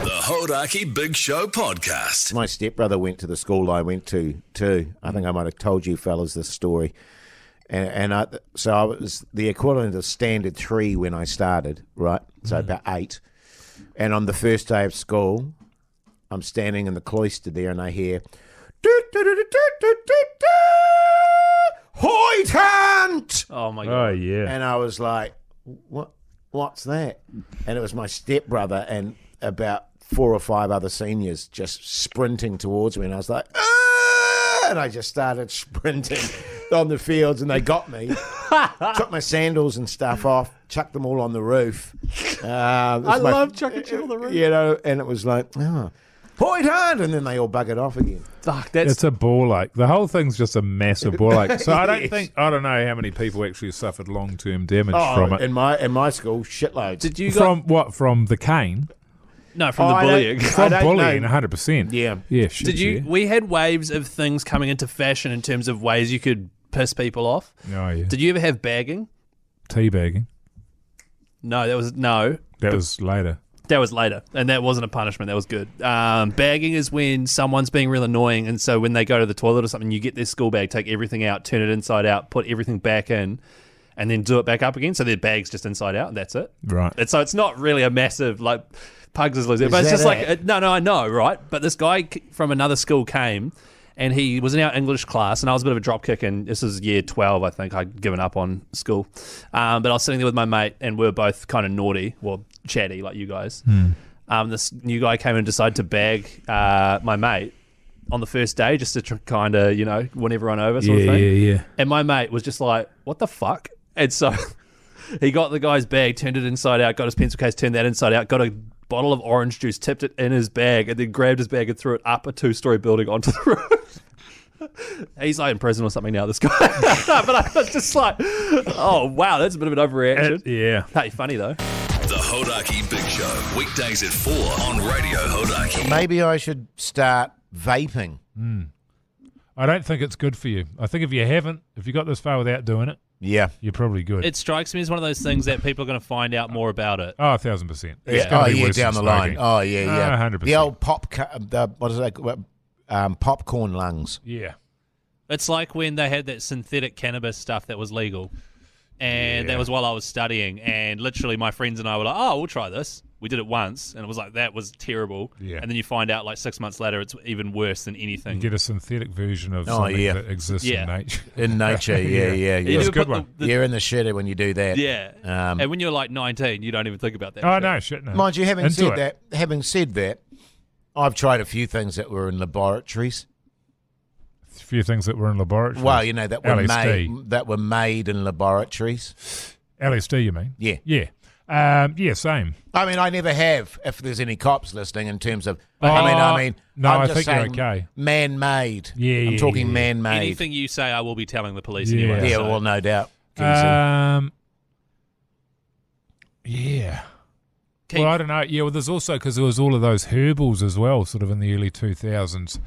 The Hodaki Big Show podcast. My stepbrother went to the school I went to too. I think I might have told you fellas this story. So I was the equivalent of standard 3 when I started, right? So about 8. And on the first day of school, I'm standing in the cloister there and I hear, Hoyt Hunt! Oh, my God. Oh, yeah. And I was like, what's that? And it was my stepbrother and about 4 or 5 other seniors just sprinting towards me. And I was like, ah! And I just started sprinting on the fields and they got me. Took my sandals and stuff off, chucked them all on the roof. I love chucking shit on the roof. You know, and it was like, oh, Hoyt Hunt! And then they all buggered off again. Fuck, It's a ball ache. The whole thing's just a massive ball ache. So I don't know how many people actually suffered long-term damage from it. In my school, shitloads. Did you From the cane? No, from the bullying. From don't bullying, know. 100%. Yeah. Yeah, shit, Did you? yeah. We had waves of things coming into fashion in terms of ways you could piss people off. Oh, yeah. Did you ever have bagging? Teabagging. No, that was later. That was later, and that wasn't a punishment. That was good. Bagging is when someone's being real annoying, and so when they go to the toilet or something, you get their school bag, take everything out, turn it inside out, put everything back in, and then do it back up again. So their bag's just inside out, and that's it. Right. And so it's not really a massive, like, Pugs is losing. But it's that just like, it? no, I know, right? But this guy from another school came, and he was in our English class, and I was a bit of a dropkick, and this is year 12, I think. I'd given up on school. But I was sitting there with my mate, and we were both kind of naughty, well, chatty, like you guys. This new guy came and decided to bag my mate on the first day just to kind of, win everyone over sort of thing. Yeah. And my mate was just like, what the fuck? And so he got the guy's bag, turned it inside out, got his pencil case, turned that inside out, got a bottle of orange juice, tipped it in his bag, and then grabbed his bag and threw it up a 2-story building onto the roof. He's like in prison or something now, this guy. But I was just like, oh, wow, that's a bit of an overreaction. Yeah. Hey, funny though. The Hodaki Big Show. Weekdays at 4 on Radio Hodaki. Maybe I should start vaping. I don't think it's good for you. I think if you got this far without doing it, Yeah. you're probably good. It strikes me as one of those things that people are going to find out more about it. Oh, 1,000%. Down the line. Oh, yeah. 100%. The old what is that? Popcorn lungs. Yeah. It's like when they had that synthetic cannabis stuff that was legal. And Yeah. that was while I was studying. And literally my friends and I were like, oh, we'll try this. We did it once. And it was like, that was terrible. Yeah. And then you find out like 6 months later, it's even worse than anything. You get a synthetic version of Oh, something yeah. that exists Yeah. in nature. In nature, yeah. You That's never a good put one. You're in the shitter when you do that. Yeah. And when you're like 19, you don't even think about that. Oh, shit. no, shit, no. Mind you, having Into said that, I've tried a few things that were in laboratories. A few things that were in laboratories. Well, that were LSD. made in laboratories. LSD, you mean? Yeah. Yeah. Yeah, same. I mean, I never have. If there's any cops listening, in terms of, No, I'm I just think you're saying okay. Man-made. Yeah, I'm yeah, talking yeah. man-made. Anything you say, I will be telling the police Yeah. anyway. Yeah, so. well, no doubt. Kinsey. Yeah. Keep- Well, I don't know. Yeah, well, there's also, because there was all of those herbals as well, sort of in the early 2000s,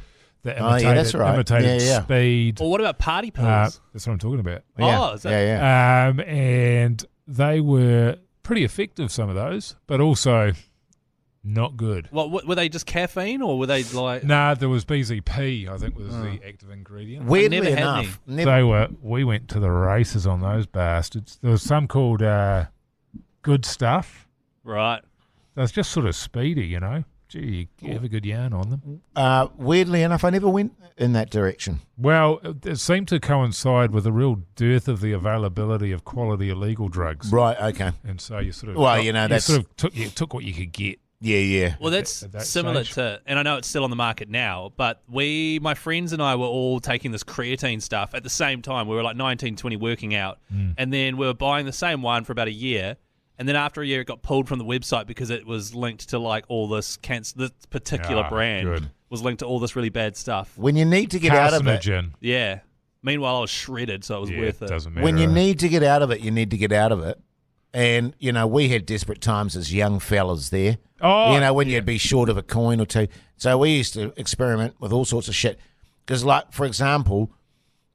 that Oh, yeah, that's right. imitated Yeah. speed. Or what about party pills? That's what I'm talking about. Yeah. Oh, is that- yeah. And they were pretty effective, some of those, but also not good. What, were they just caffeine or were they like... Nah, there was BZP, I think was the active ingredient. Weirdly never had enough, We went to the races on those bastards. There was some called Good Stuff. Right. That's just sort of speedy, you know. Gee, you have a good yarn on them. weirdly enough, I never went in that direction. Well, it seemed to coincide with a real dearth of the availability of quality illegal drugs. Right, okay. And so you sort of took what you could get. Yeah. Well, that's at that similar stage. to, and I know it's still on the market now, but my friends and I were all taking this creatine stuff at the same time. We were like 19, 20 working out, and then we were buying the same one for about a year. And then after a year, it got pulled from the website because it was linked to like all this cancer. This particular brand good. was linked to all this really bad stuff. When you need to get out of it, Carcinogen. Yeah. Meanwhile, I was shredded, so it was Yeah, worth it. doesn't matter. when you need to get out of it, you need to get out of it. And, we had desperate times as young fellas there. Oh, When you'd be short of a coin or two. So we used to experiment with all sorts of shit. Because, like, for example,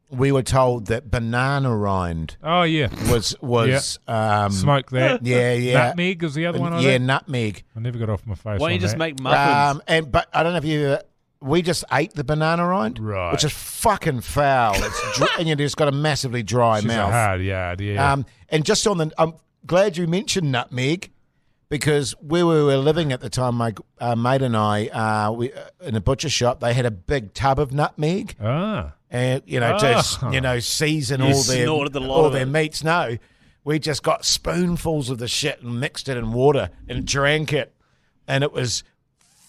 we were told that banana rind Oh, yeah. was Smoke that. yeah. Nutmeg is the other one, I Yeah, think. nutmeg. I never got off my face Why don't you on just that. make muffins? But I don't know if you. We just ate the banana rind, Right. which is fucking foul. It's and you just got a massively dry She's a mouth. hard yard, yeah. And just on the, I'm glad you mentioned nutmeg, because where we were living at the time, my mate and I, we in a butcher shop, they had a big tub of nutmeg, and to season all snorted the lot all of their it. meats. No, we just got spoonfuls of the shit and mixed it in water and drank it, and it was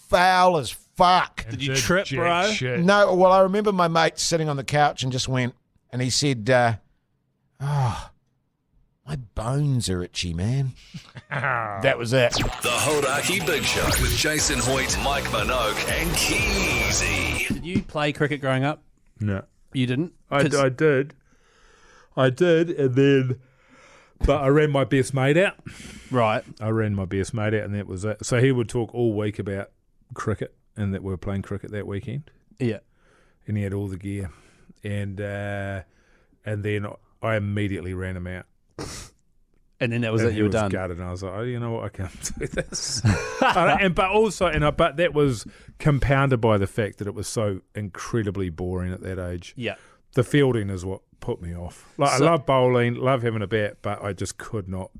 foul as fuck. Did you trip, jack bro? shit. No, well, I remember my mate sitting on the couch and just went, and he said, my bones are itchy, man. That was it. The Hodaki Big Show with Jason Hoyt, Mike Minogue, and Keezy. Did you play cricket growing up? No. You didn't? I did, and then, but I ran my best mate out. Right. And that was it. So he would talk all week about cricket, and that we were playing cricket that weekend, Yeah. and he had all the gear, and then I immediately ran him out. And then that was And it. he You were was done. gutted, and I was like, oh, you know what, I can't do this. But that was compounded by the fact that it was so incredibly boring at that age. Yeah. The fielding is what put me off. Like, I love bowling, love having a bat, but I just could not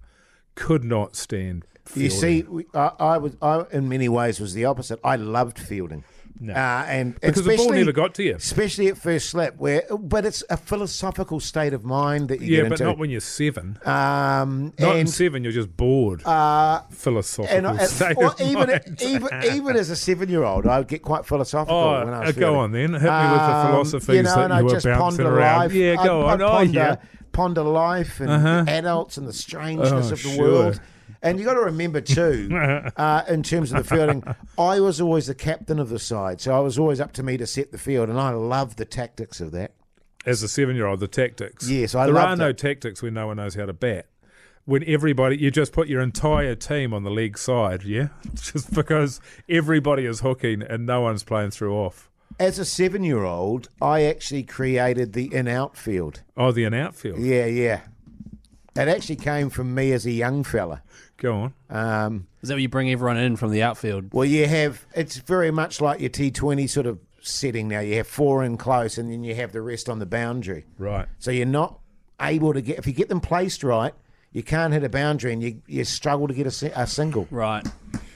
stand fielding. You see, I in many ways was the opposite. I loved fielding. No. And Because the ball especially- never got to you. Especially at first slip, but it's a philosophical state of mind that you Yeah, get but into. not when you're 7. Not Not in 7, you're just bored. Philosophical state of mind. even as a 7-year-old, I would get quite philosophical when I was go on then. Hit me with the philosophies and I that you were just bouncing ponder around. life. Yeah, go I'd on. ponder life and adults and the strangeness of the world. And you got to remember too, in terms of the fielding, I was always the captain of the side, so I was always up to me to set the field, and I loved the tactics of that. As a 7-year-old, the tactics. Yes, I There are loved no it. tactics when no one knows how to bat. When you just put your entire team on the leg side, yeah? Just because everybody is hooking and no one's playing through off. As a 7-year-old, I actually created the in-out field. Oh, the outfield. Yeah. It actually came from me as a young fella. Go on. Is that where you bring everyone in from the outfield? Well, it's very much like your T20 sort of setting now. You have 4 in close and then you have the rest on the boundary. Right. So you're not able to if you get them placed right, you can't hit a boundary and you struggle to get a single. Right.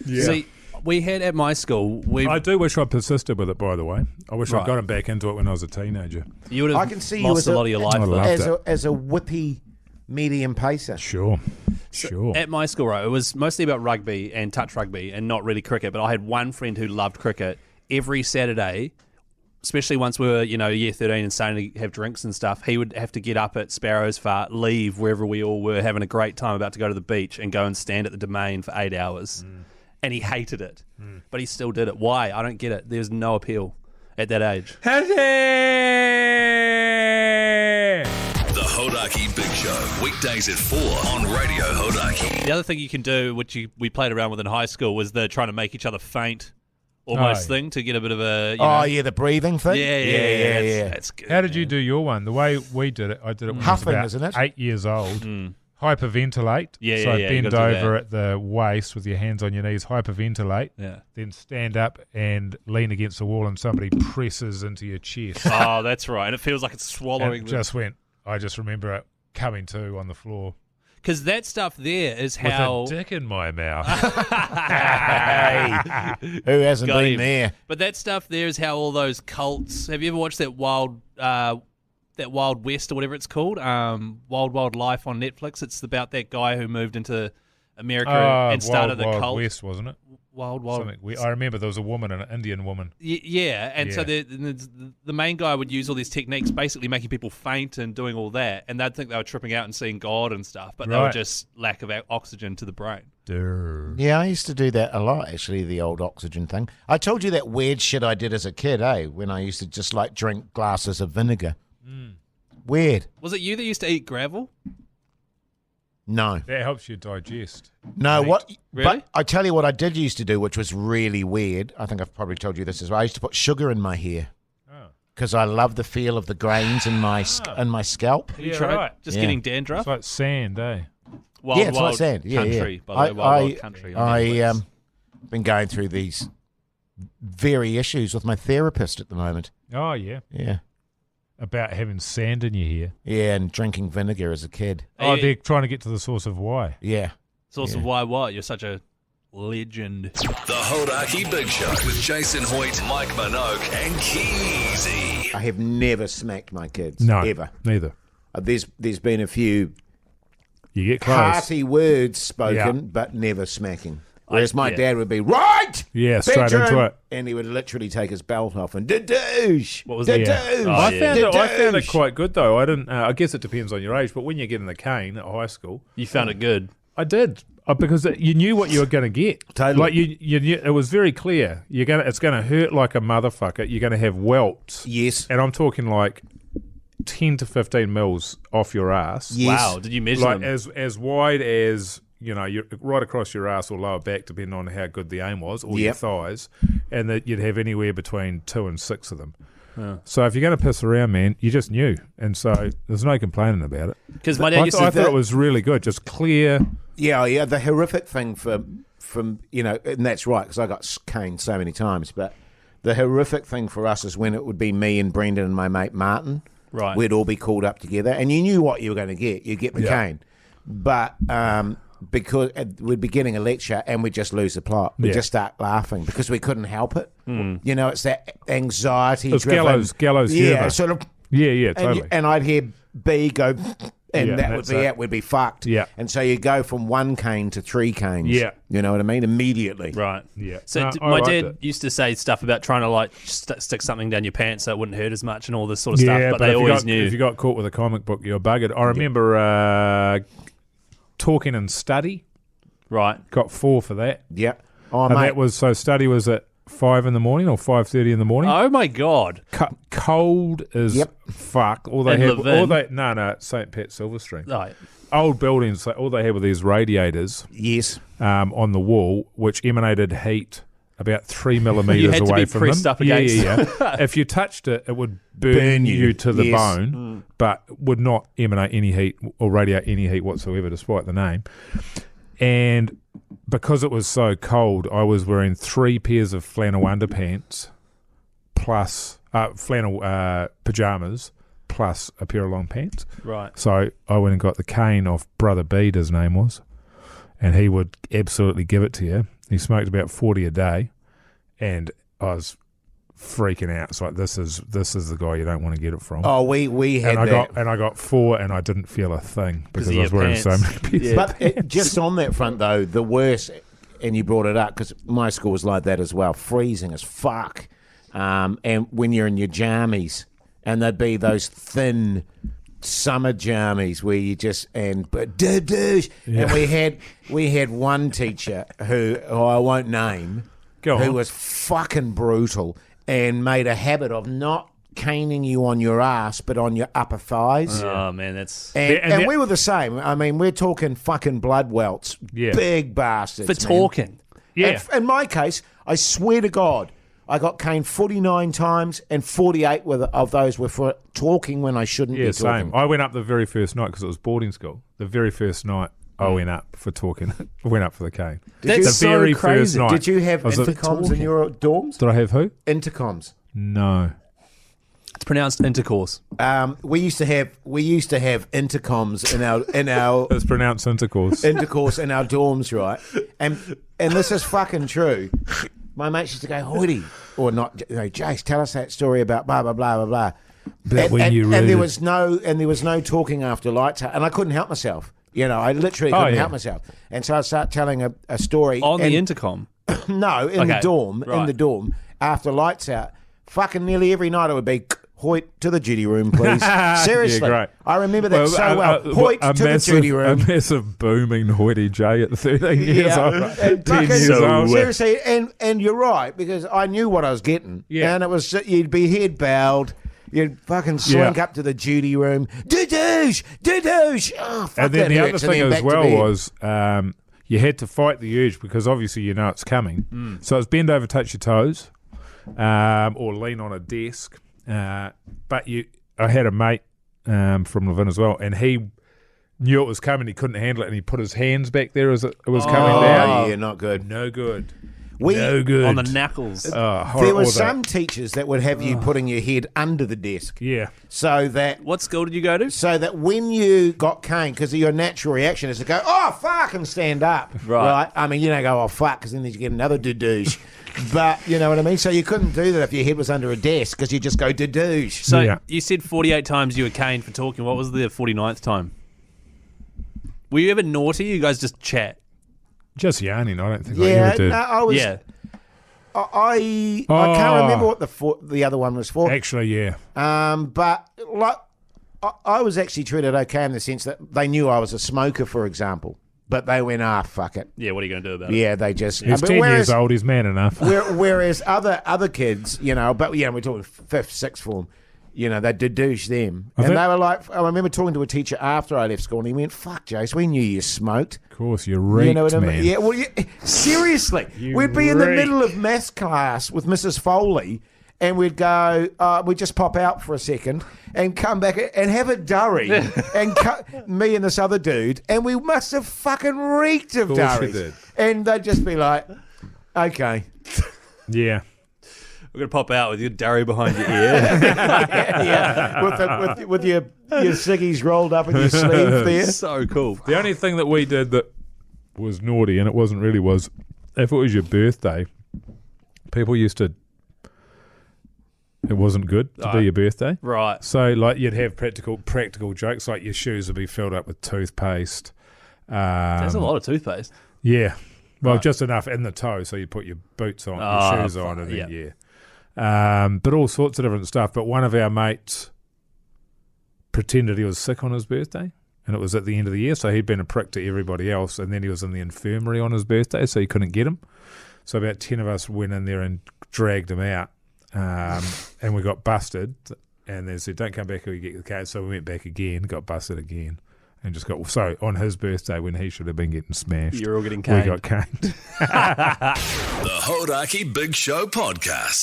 Yeah. See, we had at my school, I do wish I persisted with it, by the way. I wish Right. I'd gotten back into it when I was a teenager. you would have I can see you lost as a lot of your life. I though. loved it. as a whippy medium pacer. Sure. At my school, right, it was mostly about rugby and touch rugby and not really cricket, but I had one friend who loved cricket. Every Saturday, especially once we were, year 13 and starting to have drinks and stuff, he would have to get up at Sparrows Fart, leave wherever we all were having a great time about to go to the beach and go and stand at the Domain for 8 hours. And he hated it, but he still did it. Why? I don't get it. There's no appeal at that age. The Hodaki Big Show, weekdays at 4 on Radio Hodaki. The other thing you can do, which we played around with in high school, was the trying to make each other faint almost Oh, yeah. thing to get a bit of a... The breathing thing? Yeah. That's good. How did you do your one? The way we did it, I did it when Huffing, I was about isn't it? 8 years old. Hyperventilate. Yeah, so yeah, you bend gotta do over that. at the waist with your hands on your knees, hyperventilate. Yeah. Then stand up and lean against the wall and somebody presses into your chest. Oh, that's right. And it feels like it's And swallowing. it I just remember it coming to on the floor. Because that stuff there is With how... a dick in my mouth. Hey, who hasn't Got been him. there? But that stuff there is how all those cults... Have you ever watched that Wild West or whatever it's called? Wild Life on Netflix. It's about that guy who moved into America and started the Wild cult. West, wasn't it? Wild. I remember there was a woman, an Indian woman. Yeah, and so Yeah. the main guy would use all these techniques, basically making people faint and doing all that, and they'd think they were tripping out and seeing God and stuff, but they were Right. just lack of oxygen to the brain. Durr. Yeah, I used to do that a lot, actually, the old oxygen thing. I told you that weird shit I did as a kid, when I used to just drink glasses of vinegar. Weird. Was it you that used to eat gravel? No. That helps you digest. No, what? Really? But I tell you what I did used to do, which was really weird. I think I've probably told you this as well. I used to put sugar in my hair. Oh. because I love the feel of the grains in my scalp. Yeah, Tried right. just Yeah. getting dandruff. It's like sand, eh? Wild, Yeah, it's like wild sand. Yeah, country, yeah. by the way, wild country. on Netflix. Been going through these very issues with my therapist at the moment. Oh, yeah. Yeah. About having sand in your hair. Yeah, and drinking vinegar as a kid. Oh, Hey, they're trying to get to the source of why. Yeah. it's also why you're such a legend. The Hodaki Big Show with Jason Hoyt, Mike Minogue, and Keezy. I have never smacked my kids. No, Ever. neither. There's been a few You get close. hearty words spoken, Yeah. but never smacking. Whereas my yeah. dad would be, right! Yeah, straight bedroom," into it. And he would literally take his belt off and, "Da-douche! What was Da-douche! that? Oh, I yeah. found it quite good though. I didn't. I guess it depends on your age, but when you get in the cane at high school, You found it good. I did because you knew what you were going to get. Totally. Like you knew, it was very clear. It's going to hurt like a motherfucker. You're going to have welts. Yes. And I'm talking like 10 to 15 mils off your ass. Yes. Wow, did you measure Like them? as wide as you're right across your ass or lower back, depending on how good the aim was, or your Yep. thighs, and that you'd have anywhere between 2 and 6 of them. So if you're going to piss around, man, you just knew, and so there's no complaining about it. Because my dad I used thought to. it was really good, just clear. Yeah. The horrific thing from and that's right, because I got caned so many times, but the horrific thing for us is when it would be me and Brendan and my mate Martin. Right. We'd all be called up together, and you knew what you were going to get. You get the cane. But because we'd be getting a lecture and we'd just lose the plot. We'd Yeah. just start laughing because we couldn't help it. You know, it's that anxiety. It's gallows Yeah, humour. sort of. Yeah, And, totally. and I'd hear B go, and Yeah, that would that's be it. it. We'd be fucked. Yeah. And so you go from 1 cane to 3 canes. Yeah. You know what I mean? Immediately. Right. Yeah. So No, I my liked dad it. used to say stuff about trying to like stick something down your pants so it wouldn't hurt as much and all this sort of Yeah, stuff. But they if you always got, knew. if you got caught with a comic book, you're buggered. I remember talking and study. Right. Got 4 for that. Yeah. Oh, And mate. that was, so study was at 5 in the morning or 5:30 in the morning. Oh my God. Cold as Yep. fuck. All they And have, Levin. no, St. Pat Silverstream. Oh, Old buildings, all they had were these radiators Yes. on the wall, which emanated heat about 3 millimeters You had to away be from pressed them. up against yeah. If you touched it, it would burn you to the Yes. bone, but would not emanate any heat or radiate any heat whatsoever, despite the name. And because it was so cold, I was wearing 3 pairs of flannel underpants plus flannel pajamas plus a pair of long pants. right. So I went and got the cane off Brother Bede, his name was, and he would absolutely give it to you. He smoked about 40 a day, and I was freaking out. It's like, this is the guy you don't want to get it from. Oh, we had and that. I got 4, and I didn't feel a thing because of I was your wearing so pants. many pieces. Yeah. But just on that front, though, the worst, and you brought it up because my school was like that as well, freezing as fuck. And when you're in your jammies, and they'd be those thin summer jammies where you just and we had one teacher who I won't name, Go who on. was fucking brutal and made a habit of not caning you on your ass but on your upper thighs. Oh man, that's And, And and that- we were the same. I mean, we're talking fucking blood welts. Yeah. Big bastards. for man. talking. Yeah. And in my case, I swear to God, I got caned 49 times and 48 of those were for talking when I shouldn't Yeah, be talking. same. I went up the very first night because it was boarding school. The very first night I went up for talking. went up for the cane. That's the so very crazy. first night. Did you have I was intercoms in your dorms? Did I have who? Intercoms. No. It's pronounced intercourse. We used to have intercoms in our It's pronounced intercourse. intercourse in our dorms, right? And this is fucking true. My mates used to go, Hoity, or not, Jace, tell us that story about blah blah blah blah blah. That when you and read there it. was no talking after lights out, and I couldn't help myself. You know, I literally Oh, couldn't yeah. help myself, and so I'd start telling a story On the and- intercom. No, in the Okay, dorm, in right. the dorm after lights out. Fucking nearly every night it would be. Hoyt, to the duty room, please. Seriously. Yeah, great. I remember that so well. Hoyt, to the duty room. A massive booming Hoity J at 13 years old. And 10 fucking- years old. seriously, and you're right, because I knew what I was getting. Yeah. And it was, you'd be head bowed, you'd fucking slink Yeah. up to the duty room, doo-doosh, doo-doosh. Oh, fuck, And then that the other hurts. And thing then as back to well bed. was you had to fight the urge because obviously you know it's coming. So it's bend over, touch your toes, or lean on a desk. But I had a mate from Levin as well, and he knew it was coming. He couldn't handle it, and he put his hands back there as it was coming down. Oh, yeah, not good. No good. No good. On the knuckles. There were some teachers that would have you putting your head under the desk. Yeah. So that What school did you go to? so that when you got caned, because your natural reaction is to go, oh, fuck, and stand up. Right. I mean, you don't go, oh, fuck, because then you get another dodoosh. But, you know what I mean? So you couldn't do that if your head was under a desk, because you just go dodoosh. So Yeah. you said 48 times you were caned for talking. What was the 49th time? Were you ever naughty? You guys just chat? Just yarning. I don't think I Yeah, ever did. no, I was. Yeah. I Oh. can't remember what the other one was for. Actually, yeah. But like, I was actually treated okay in the sense that they knew I was a smoker, for example. But they went, fuck it. Yeah, what are you going to do about it? Yeah, they just. He's but 10 whereas- years old. He's man enough. Whereas other kids, you know, but yeah, we're talking fifth, sixth form, you know, they dodoosh them. I And think- they were like, I remember talking to a teacher after I left school and he went, fuck, Jace, we knew you smoked. Of course, you're reeked, You know what I mean? man. Yeah, well, seriously. You We'd be in the reek. middle of maths class with Mrs. Foley and we'd go, we'd just pop out for a second and come back and have a durry and me and this other dude, and we must have fucking reeked of Of course we durries. did. And they'd just be like, okay. Yeah. We're going to pop out with your durry behind your ear. yeah, with your ciggies rolled up in your sleeve there. So cool. The only thing that we did that was naughty, and it wasn't really, was if it was your birthday, people used to. It wasn't good to be your birthday. Right. So, like, you'd have practical jokes, like your shoes would be filled up with toothpaste. There's a lot of toothpaste. Yeah. Well, Right. just enough in the toe, so you put your boots on, Oh, your shoes on, and then, yeah. But all sorts of different stuff. But one of our mates pretended he was sick on his birthday, and it was at the end of the year, so he'd been a prick to everybody else, and then he was in the infirmary on his birthday, so you couldn't get him. So about 10 of us went in there and dragged him out, and we got busted, and they said, don't come back or you get the case. So we went back again, got busted again, and just got, so on his birthday when he should have been getting smashed, You're all getting caned. we got caned. The Hodaki Big Show Podcast.